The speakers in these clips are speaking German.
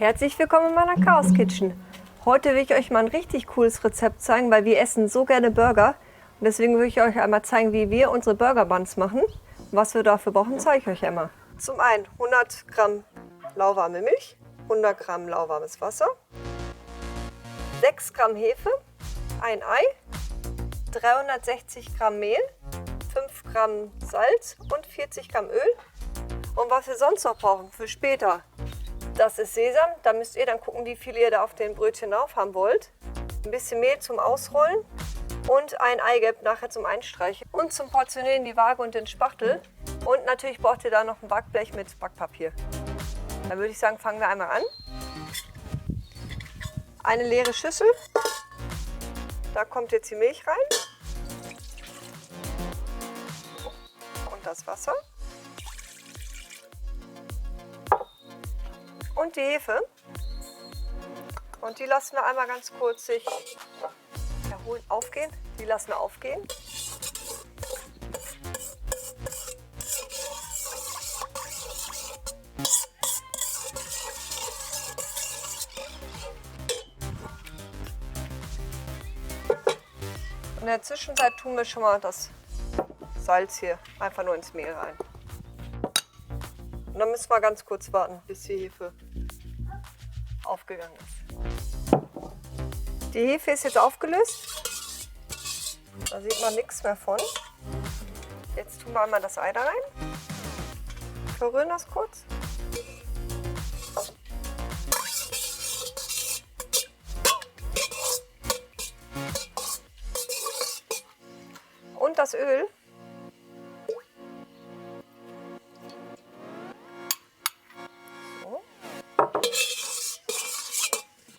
Herzlich willkommen in meiner Chaos Kitchen. Heute will ich euch mal ein richtig cooles Rezept zeigen, weil wir essen so gerne Burger. Und deswegen will ich euch einmal zeigen, wie wir unsere Burger Buns machen. Und was wir dafür brauchen, zeige ich euch einmal. Zum einen 100 Gramm lauwarme Milch, 100 Gramm lauwarmes Wasser, 6 Gramm Hefe, ein Ei, 360 Gramm Mehl, 5 Gramm Salz und 40 Gramm Öl. Und was wir sonst noch brauchen für später, das ist Sesam. Da müsst ihr dann gucken, wie viel ihr da auf den Brötchen drauf haben wollt. Ein bisschen Mehl zum Ausrollen und ein Eigelb nachher zum Einstreichen. Und zum Portionieren die Waage und den Spachtel. Und natürlich braucht ihr da noch ein Backblech mit Backpapier. Dann würde ich sagen, fangen wir einmal an. Eine leere Schüssel. Da kommt jetzt die Milch rein. Und das Wasser. Und die Hefe. Und die lassen wir einmal ganz kurz sich erholen, aufgehen. Die lassen wir aufgehen. In der Zwischenzeit tun wir schon mal das Salz hier einfach nur ins Mehl rein. Und dann müssen wir ganz kurz warten, bis die Hefe aufgegangen ist. Die Hefe ist jetzt aufgelöst. Da sieht man nichts mehr von. Jetzt tun wir einmal das Ei da rein. Verrühren das kurz. Und das Öl.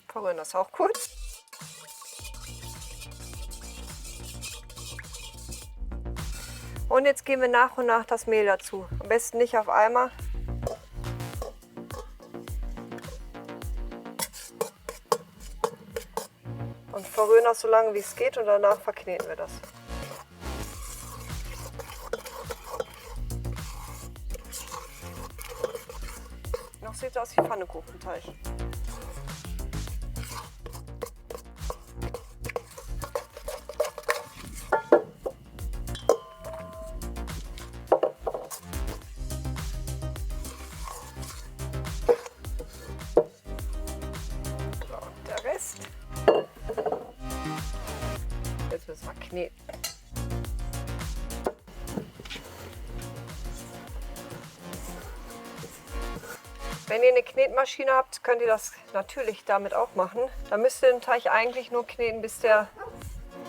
Verrühren das auch kurz. Und jetzt geben wir nach und nach das Mehl dazu. Am besten nicht auf einmal. Und verrühren das so lange wie es geht und danach verkneten wir das. Noch sieht es aus wie Pfannkuchenteig. Jetzt müssen wir kneten. Wenn ihr eine Knetmaschine habt, könnt ihr das natürlich damit auch machen. Da müsst ihr den Teig eigentlich nur kneten, bis der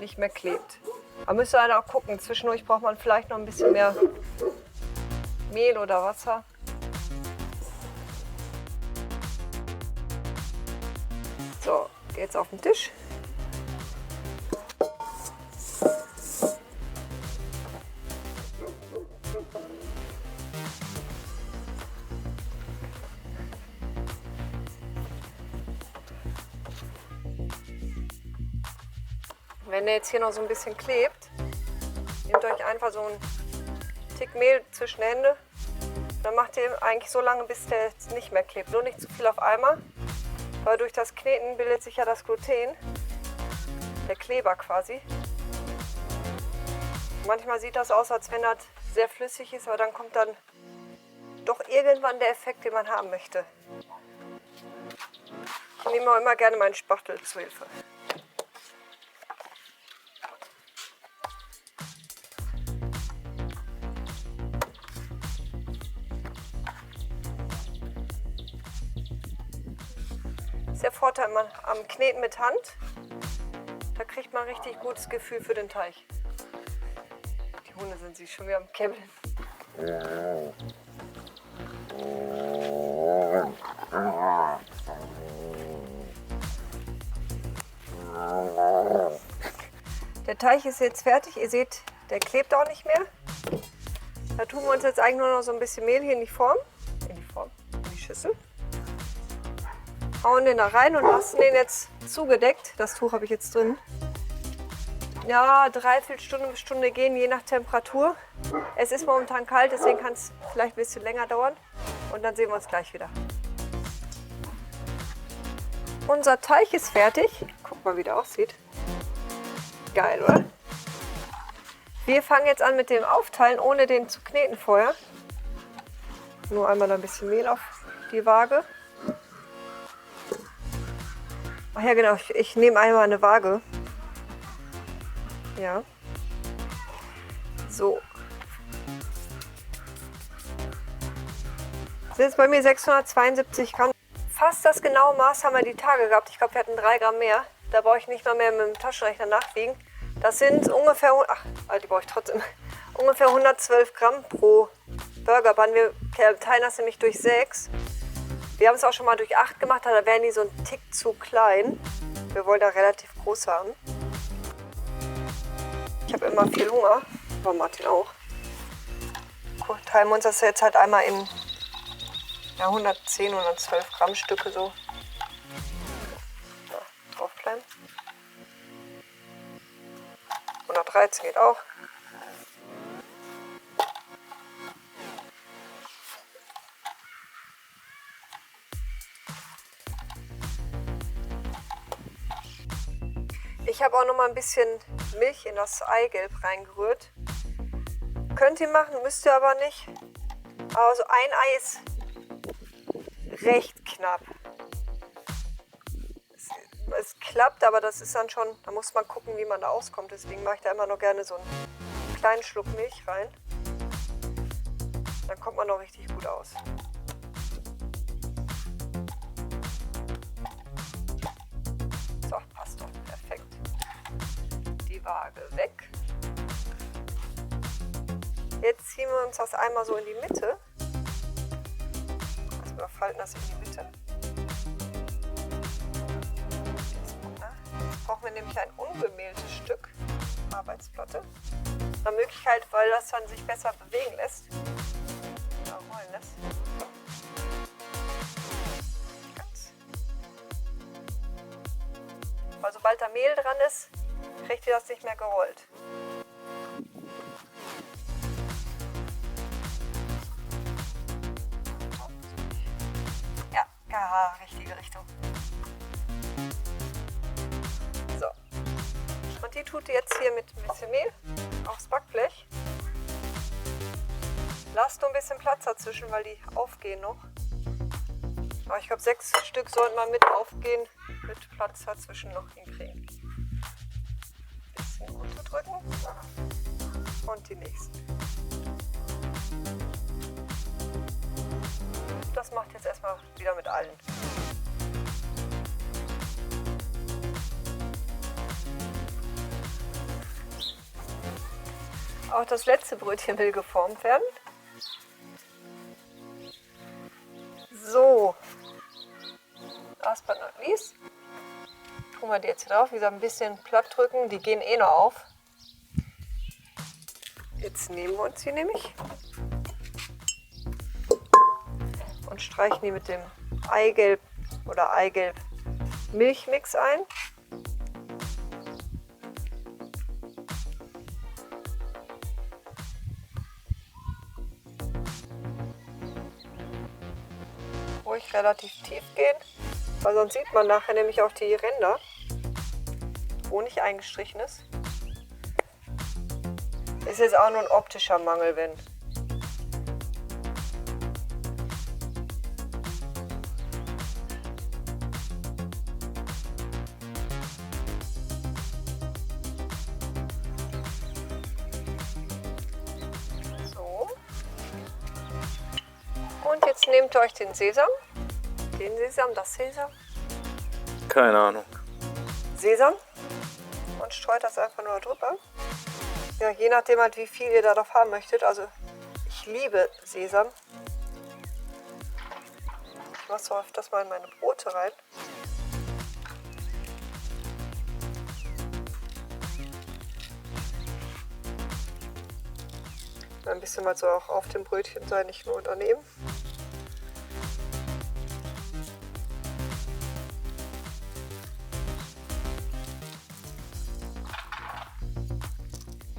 nicht mehr klebt. Aber müsst ihr halt auch gucken. Zwischendurch braucht man vielleicht noch ein bisschen mehr Mehl oder Wasser. So, jetzt auf den Tisch. Wenn der jetzt hier noch so ein bisschen klebt, nehmt euch einfach so einen Tick Mehl zwischen die Hände. Dann macht ihr eigentlich so lange, bis der jetzt nicht mehr klebt. Nur nicht zu viel auf einmal, weil durch das Kneten bildet sich ja das Gluten, der Kleber quasi. Manchmal sieht das aus, als wenn das sehr flüssig ist, aber dann kommt dann doch irgendwann der Effekt, den man haben möchte. Ich nehme auch immer gerne meinen Spachtel zu Hilfe. Das ist der Vorteil am Kneten mit Hand. Da kriegt man richtig gutes Gefühl für den Teig. Die Hunde sind sich schon wieder am Käbbeln. Der Teig ist jetzt fertig. Ihr seht, der klebt auch nicht mehr. Da tun wir uns jetzt eigentlich nur noch so ein bisschen Mehl hier in die Schüssel. Hauen den da rein und lassen den jetzt zugedeckt. Das Tuch habe ich jetzt drin. Ja, 3/4 Stunde bis Stunde gehen, je nach Temperatur. Es ist momentan kalt, deswegen kann es vielleicht ein bisschen länger dauern. Und dann sehen wir uns gleich wieder. Unser Teig ist fertig. Guck mal, wie der aussieht. Geil, oder? Wir fangen jetzt an mit dem Aufteilen, ohne den zu kneten vorher. Nur einmal ein bisschen Mehl auf die Waage. Ach ja, genau, ich nehme einmal eine Waage. Ja. So. Das sind jetzt bei mir 672 Gramm. Fast das genaue Maß haben wir die Tage gehabt. Ich glaube, wir hatten 3 Gramm mehr. Da brauche ich nicht mal mehr mit dem Taschenrechner nachwiegen. Das sind ungefähr, die brauche ich trotzdem, ungefähr 112 Gramm pro Burgerbun. Wir teilen das nämlich durch 6. Wir haben es auch schon mal durch 8 gemacht, da wären die so ein Tick zu klein. Wir wollen da relativ groß haben. Ich habe immer viel Hunger, aber Martin auch. Cool, teilen wir uns das jetzt halt einmal in 110, 112 Gramm Stücke so. Ja, draufkleiden. 113 geht auch. Ich habe auch noch mal ein bisschen Milch in das Eigelb reingerührt. Könnt ihr machen, müsst ihr aber nicht. Also ein Ei ist recht knapp. Es klappt, aber das ist dann schon, da muss man gucken, wie man da auskommt. Deswegen mache ich da immer noch gerne so einen kleinen Schluck Milch rein. Dann kommt man noch richtig gut aus. So, passt doch, perfekt. Die Waage weg. Jetzt ziehen wir uns das einmal so in die Mitte. Also wir falten das in die Mitte. Jetzt brauchen wir nämlich ein unbemehltes Stück Arbeitsplatte. Nach Möglichkeit, weil das dann sich besser bewegen lässt. Oder rollen lässt. Ganz. Weil sobald da Mehl dran ist, kriegt ihr das nicht mehr gerollt. Ja, richtige Richtung. So. Und die tut ihr jetzt hier mit ein bisschen Mehl aufs Backblech. Lasst nur ein bisschen Platz dazwischen, weil die aufgehen noch. Aber ich glaube, 6 Stück sollten mal mit aufgehen, mit Platz dazwischen noch hinkriegen. Bisschen unterdrücken. Und die nächsten. Das macht jetzt erstmal wieder mit allen. Auch das letzte Brötchen will geformt werden. So. Last but not least. Tun wir die jetzt hier drauf. Wie gesagt, ein bisschen platt drücken. Die gehen eh noch auf. Jetzt nehmen wir uns die nämlich. Und streichen die mit dem Eigelb oder Eigelb-Milchmix ein. Ruhig relativ tief gehen, weil sonst sieht man nachher nämlich auch die Ränder, wo nicht eingestrichen ist. Ist jetzt auch nur ein optischer Mangel, wenn. Und jetzt nehmt ihr euch den Sesam. Das Sesam. Keine Ahnung. Sesam. Und streut das einfach nur drüber. Ja, je nachdem halt, wie viel ihr darauf haben möchtet. Also ich liebe Sesam. Ich mache so öfters mal in meine Brote rein. Ein bisschen mal so auch auf dem Brötchen sein, nicht nur daneben.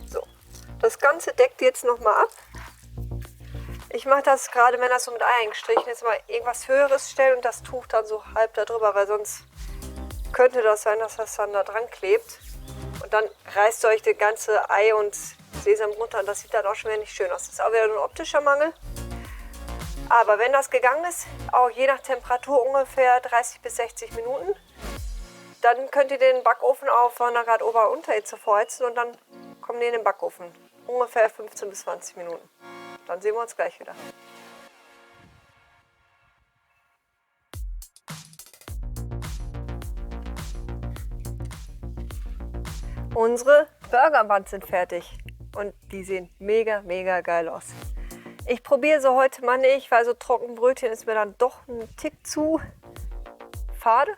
So, das Ganze deckt jetzt noch mal ab. Ich mache das gerade, wenn das so mit Ei eingestrichen ist, mal irgendwas Höheres stellen und das Tuch dann so halb da drüber, weil sonst könnte das sein, dass das dann da dran klebt. Und dann reißt ihr euch das ganze Ei und Sesam runter und das sieht dann auch schon wieder nicht schön aus. Das ist auch wieder ein optischer Mangel. Aber wenn das gegangen ist, auch je nach Temperatur ungefähr 30 bis 60 Minuten, dann könnt ihr den Backofen auf 200 Grad Ober- und Unterhitze vorheizen und dann kommen die in den Backofen. Ungefähr 15 bis 20 Minuten. Dann sehen wir uns gleich wieder. Unsere Burger Buns sind fertig und die sehen mega, mega geil aus. Ich probiere sie heute mal nicht, weil so Trockenbrötchen ist mir dann doch ein Tick zu fade.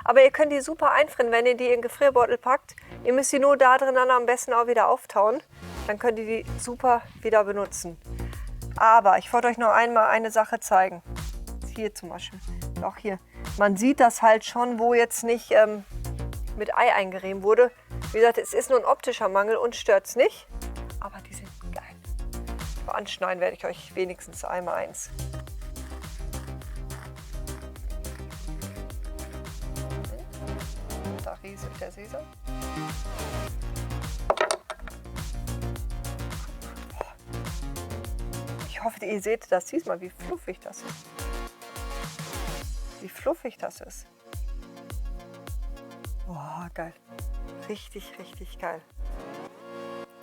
Aber ihr könnt die super einfrieren, wenn ihr die in den Gefrierbeutel packt. Ihr müsst die nur da drin dann am besten auch wieder auftauen. Dann könnt ihr die super wieder benutzen. Aber ich wollte euch noch einmal eine Sache zeigen. Hier zum Beispiel, auch hier. Man sieht das halt schon, wo jetzt nicht mit Ei eingerieben wurde. Wie gesagt, es ist nur ein optischer Mangel und stört es nicht. Aber die sind geil. Anschneiden werde ich euch wenigstens einmal eins. Da rieselt der Sesam. Ich hoffe, ihr seht das diesmal, wie fluffig das ist. Wie fluffig das ist. Oh, geil. Richtig, richtig geil.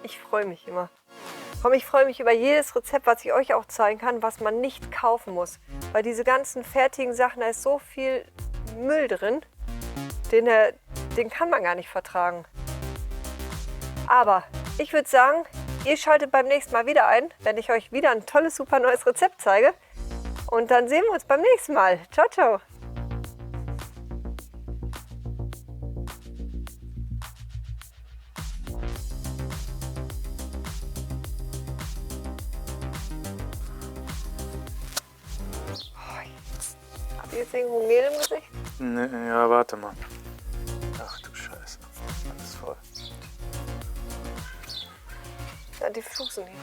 Ich freue mich immer. Komm, ich freue mich über jedes Rezept, was ich euch auch zeigen kann, was man nicht kaufen muss. Weil diese ganzen fertigen Sachen, da ist so viel Müll drin, den kann man gar nicht vertragen. Aber ich würde sagen, ihr schaltet beim nächsten Mal wieder ein, wenn ich euch wieder ein tolles, super neues Rezept zeige. Und dann sehen wir uns beim nächsten Mal. Ciao, ciao. Habt ihr jetzt irgendwo Mehl im Gesicht? Nee, ja, warte mal. Ach du Scheiße. Alles voll. Ja, die Flusen hier.